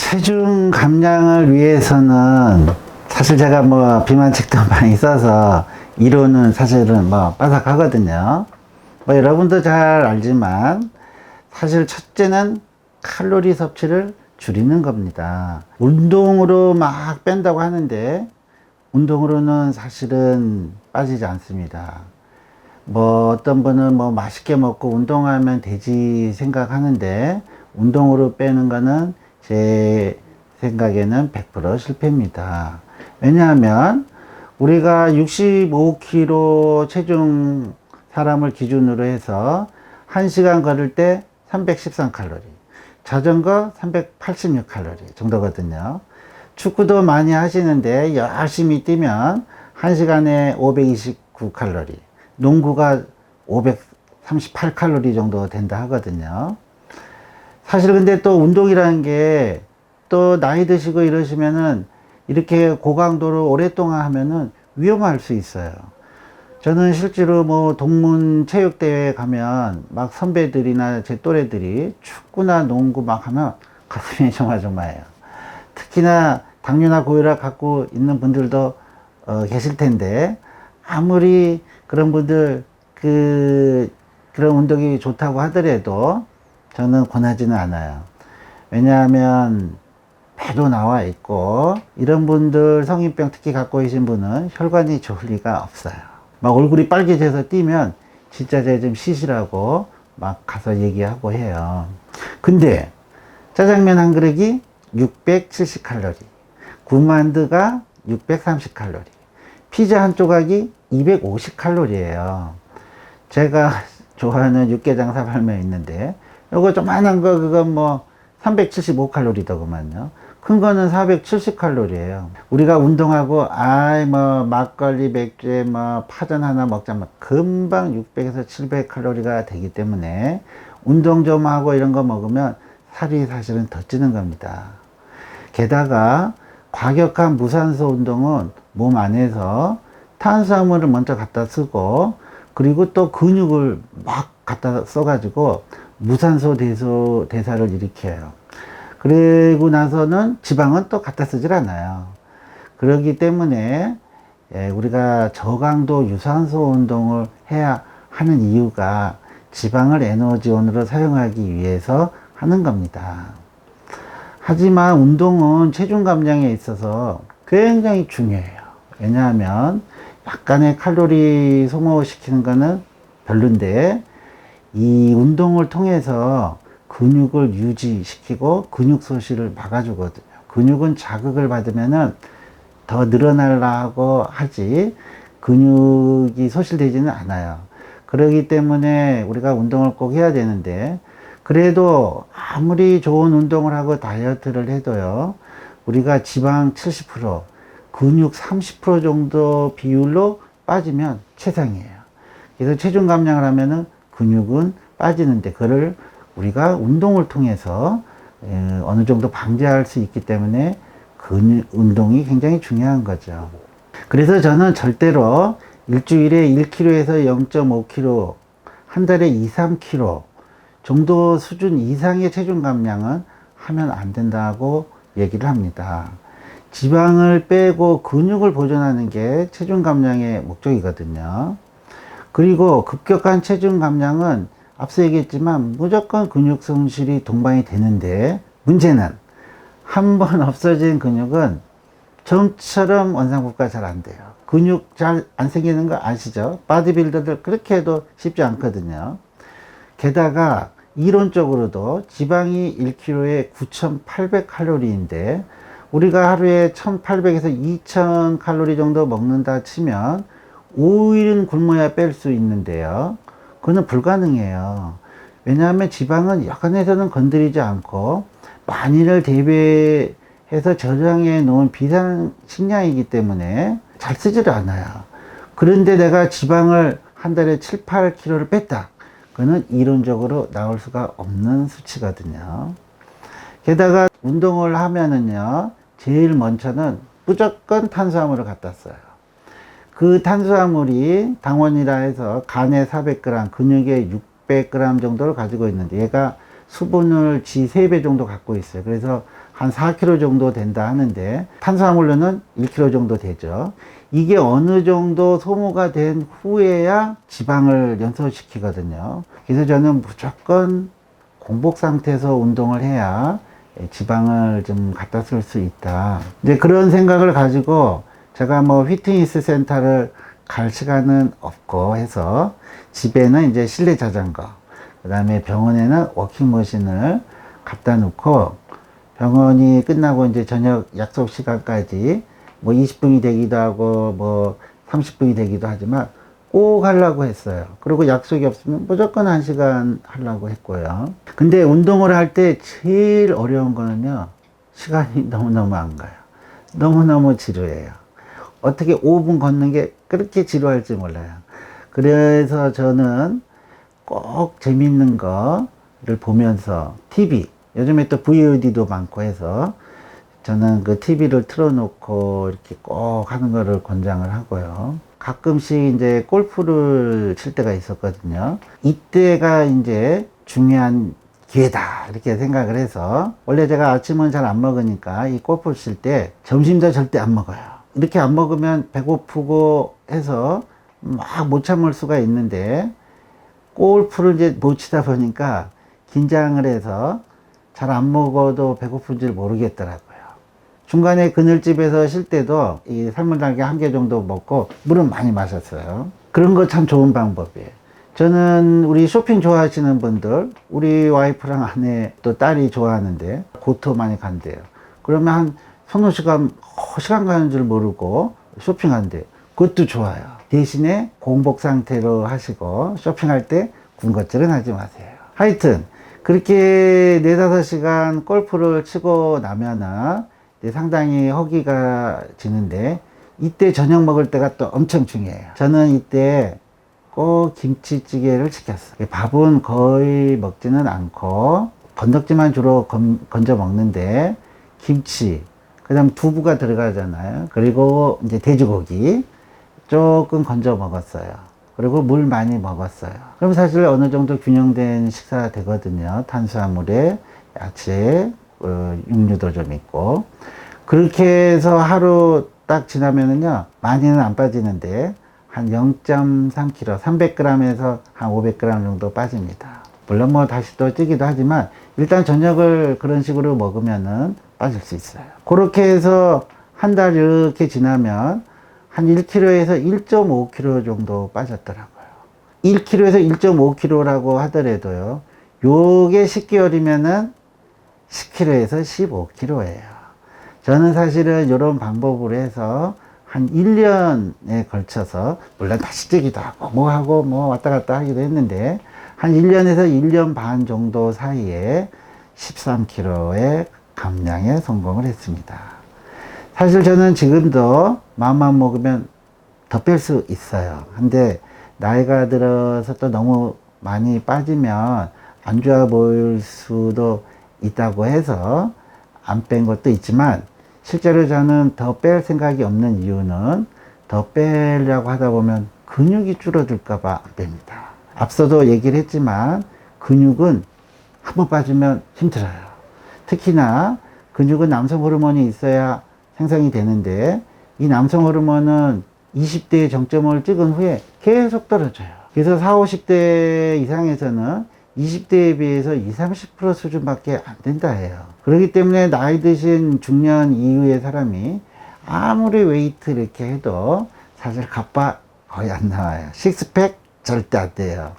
체중 감량을 위해서는 사실 제가 뭐 비만책도 많이 써서 이론은 사실은 뭐 빠삭하거든요. 뭐 여러분도 잘 알지만 사실 첫째는 칼로리 섭취를 줄이는 겁니다. 운동으로 막 뺀다고 하는데 운동으로는 사실은 빠지지 않습니다. 뭐 어떤 분은 뭐 맛있게 먹고 운동하면 되지 생각하는데 운동으로 빼는 거는 제 생각에는 100% 실패입니다. 왜냐하면 우리가 65kg 체중 사람을 기준으로 해서 1시간 걸을 때 313칼로리, 자전거 386칼로리 정도거든요. 축구도 많이 하시는데 열심히 뛰면 1시간에 529칼로리, 농구가 538칼로리 정도 된다 하거든요. 사실 근데 또 운동이라는 게 또 나이 드시고 이러시면은 이렇게 고강도로 오랫동안 하면은 위험할 수 있어요. 저는 실제로 뭐 동문 체육대회 가면 막 선배들이나 제 또래들이 축구나 농구 막 하면 가슴이 조마조마해요. 특히나 당뇨나 고혈압 갖고 있는 분들도 계실 텐데 아무리 그런 분들 그런 운동이 좋다고 하더라도 저는 권하지는 않아요. 왜냐하면 배도 나와 있고 이런 분들 성인병 특히 갖고 계신 분은 혈관이 좋을 리가 없어요. 막 얼굴이 빨개져서 뛰면 진짜 제가 좀 쉬시라고 막 가서 얘기하고 해요. 근데 짜장면 한 그릇이 670칼로리, 군만두가 630칼로리, 피자 한 조각이 250칼로리예요. 제가 좋아하는 육개장 사발면 있는데 요거 조만한 거 그건 뭐 375칼로리더구만요. 큰 거는 470칼로리예요. 우리가 운동하고 뭐 막걸리 맥주에 뭐 파전 하나 먹자면 금방 600에서 700칼로리가 되기 때문에 운동 좀 하고 이런 거 먹으면 살이 사실은 더 찌는 겁니다. 게다가 과격한 무산소 운동은 몸 안에서 탄수화물을 먼저 갖다 쓰고 그리고 또 근육을 막 갖다 써가지고 무산소 대사를 일으켜요. 그리고 나서는 지방은 또 갖다 쓰질 않아요. 그렇기 때문에 우리가 저강도 유산소 운동을 해야 하는 이유가 지방을 에너지원으로 사용하기 위해서 하는 겁니다. 하지만 운동은 체중 감량에 있어서 굉장히 중요해요. 왜냐하면 약간의 칼로리 소모시키는 거는 별론데 이 운동을 통해서 근육을 유지시키고 근육 소실을 막아주거든요. 근육은 자극을 받으면은 더 늘어나려고 하지 근육이 소실되지는 않아요. 그렇기 때문에 우리가 운동을 꼭 해야 되는데 그래도 아무리 좋은 운동을 하고 다이어트를 해도요. 우리가 지방 70%, 근육 30% 정도 비율로 빠지면 최상이에요. 그래서 체중 감량을 하면은 근육은 빠지는데 그걸 우리가 운동을 통해서 어느 정도 방지할 수 있기 때문에 운동이 굉장히 중요한 거죠. 그래서 저는 절대로 일주일에 1kg에서 0.5kg, 한 달에 2, 3kg 정도 수준 이상의 체중 감량은 하면 안 된다고 얘기를 합니다. 지방을 빼고 근육을 보존하는 게 체중 감량의 목적이거든요. 그리고 급격한 체중 감량은 앞서 얘기했지만 무조건 근육 손실이 동반이 되는데 문제는 한 번 없어진 근육은 좀처럼 원상복구가 잘 안 돼요. 근육 잘 안 생기는 거 아시죠? 바디빌더들 그렇게 해도 쉽지 않거든요. 게다가 이론적으로도 지방이 1kg에 9,800칼로리인데 우리가 하루에 1,800에서 2,000칼로리 정도 먹는다 치면 5일은 굶어야 뺄 수 있는데요. 그건 불가능해요. 왜냐하면 지방은 여간에서는 건드리지 않고 만일을 대비해서 저장해 놓은 비상 식량이기 때문에 잘 쓰지를 않아요. 그런데 내가 지방을 한 달에 7, 8kg를 뺐다. 그거는 이론적으로 나올 수가 없는 수치거든요. 게다가 운동을 하면은요, 제일 먼저는 무조건 탄수화물을 갖다 써요. 그 탄수화물이 당원이라 해서 간에 400g, 근육에 600g 정도를 가지고 있는데 얘가 수분을 지 3배 정도 갖고 있어요. 그래서 한 4kg 정도 된다 하는데 탄수화물로는 1kg 정도 되죠. 이게 어느 정도 소모가 된 후에야 지방을 연소시키거든요. 그래서 저는 무조건 공복 상태에서 운동을 해야 지방을 좀 갖다 쓸 수 있다. 이제 그런 생각을 가지고 제가 뭐 피트니스 센터를 갈 시간은 없고 해서 집에는 이제 실내 자전거, 그 다음에 병원에는 워킹머신을 갖다 놓고 병원이 끝나고 이제 저녁 약속 시간까지 뭐 20분이 되기도 하고 뭐 30분이 되기도 하지만 꼭 하려고 했어요. 그리고 약속이 없으면 무조건 1시간 하려고 했고요. 근데 운동을 할 때 제일 어려운 거는요, 시간이 너무너무 안 가요. 너무너무 지루해요. 어떻게 5분 걷는 게 그렇게 지루할지 몰라요. 그래서 저는 꼭 재밌는 거를 보면서 TV, 요즘에 또 VOD도 많고 해서 저는 그 TV를 틀어놓고 이렇게 꼭 하는 거를 권장을 하고요. 가끔씩 이제 골프를 칠 때가 있었거든요. 이때가 이제 중요한 기회다 이렇게 생각을 해서 원래 제가 아침은 잘 안 먹으니까 이 골프 칠 때 점심도 절대 안 먹어요. 이렇게 안 먹으면 배고프고 해서 막 못 참을 수가 있는데 골프를 이제 못 치다 보니까 긴장을 해서 잘 안 먹어도 배고픈 줄 모르겠더라고요. 중간에 그늘집에서 쉴 때도 이 삶은 달걀 1개 정도 먹고 물은 많이 마셨어요. 그런 거 참 좋은 방법이에요. 저는 우리 쇼핑 좋아하시는 분들, 우리 와이프랑 아내 또 딸이 좋아하는데 고토 많이 간대요. 그러면 한 서너 시간, 시간 가는 줄 모르고 쇼핑한대요. 그것도 좋아요. 대신에 공복 상태로 하시고 쇼핑할 때 군것질은 하지 마세요. 하여튼 그렇게 4~5시간 골프를 치고 나면은 상당히 허기가 지는데 이때 저녁 먹을 때가 또 엄청 중요해요. 저는 이때 꼭 김치찌개를 시켰어요. 밥은 거의 먹지는 않고 건더기만 주로 건져 먹는데 김치, 그 다음 두부가 들어가잖아요. 그리고 이제 돼지고기 조금 건져 먹었어요. 그리고 물 많이 먹었어요. 그럼 사실 어느 정도 균형된 식사가 되거든요. 탄수화물에 야채, 육류도 좀 있고. 그렇게 해서 하루 딱 지나면은요, 많이는 안 빠지는데, 한 0.3kg, 300g에서 한 500g 정도 빠집니다. 물론 뭐 다시 또 찌기도 하지만, 일단 저녁을 그런 식으로 먹으면은 빠질 수 있어요. 그렇게 해서 한 달 이렇게 지나면, 한 1kg에서 1.5kg 정도 빠졌더라고요. 1kg에서 1.5kg라고 하더라도요, 요게 10개월이면은 10kg에서 15kg예요. 저는 사실은 이런 방법으로 해서 한 1년에 걸쳐서, 물론 다시 찌기도 하고, 뭐 하고, 뭐 왔다 갔다 하기도 했는데, 한 1년에서 1년 반 정도 사이에 13kg의 감량에 성공을 했습니다. 사실 저는 지금도 마음만 먹으면 더 뺄 수 있어요. 근데 나이가 들어서 또 너무 많이 빠지면 안 좋아 보일 수도 있다고 해서 안 뺀 것도 있지만, 실제로 저는 더 뺄 생각이 없는 이유는 더 빼려고 하다 보면 근육이 줄어들까 봐 안 뺍니다. 앞서도 얘기를 했지만 근육은 한번 빠지면 힘들어요. 특히나 근육은 남성 호르몬이 있어야 생성이 되는데, 이 남성 호르몬은 20대의 정점을 찍은 후에 계속 떨어져요. 그래서 40, 50대 이상에서는 20대에 비해서 20~30% 수준밖에 안 된다 해요. 그렇기 때문에 나이 드신 중년 이후의 사람이 아무리 웨이트 이렇게 해도 사실 갑바 거의 안 나와요. 식스팩 절대 안 돼요.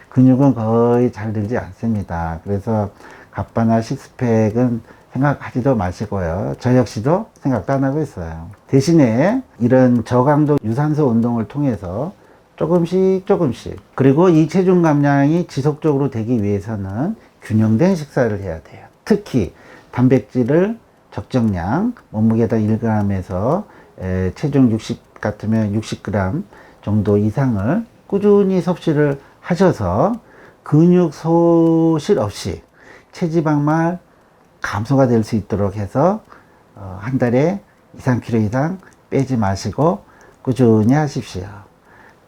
근육은 거의 잘 들지 않습니다. 그래서 갑바나 식스팩은 생각하지도 마시고요. 저 역시도 생각도 안 하고 있어요. 대신에 이런 저강도 유산소 운동을 통해서 조금씩 그리고 이 체중 감량이 지속적으로 되기 위해서는 균형된 식사를 해야 돼요. 특히 단백질을 적정량, 몸무게당 1g에서 체중 60 같으면 60g 정도 이상을 꾸준히 섭취를 하셔서 근육 소실 없이 체지방만 감소가 될 수 있도록 해서 한 달에 2~3kg 이상 빼지 마시고 꾸준히 하십시오.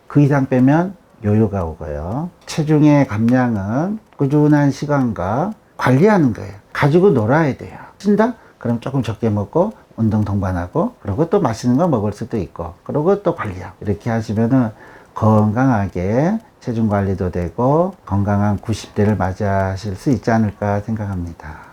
그 이상 빼면 요요가 오고요. 체중의 감량은 꾸준한 시간과 관리하는 거예요. 가지고 놀아야 돼요. 찐다? 그럼 조금 적게 먹고 운동 동반하고, 그리고 또 맛있는 거 먹을 수도 있고, 그리고 또 관리하고, 이렇게 하시면은 건강하게 체중 관리도 되고 건강한 90대를 맞이하실 수 있지 않을까 생각합니다.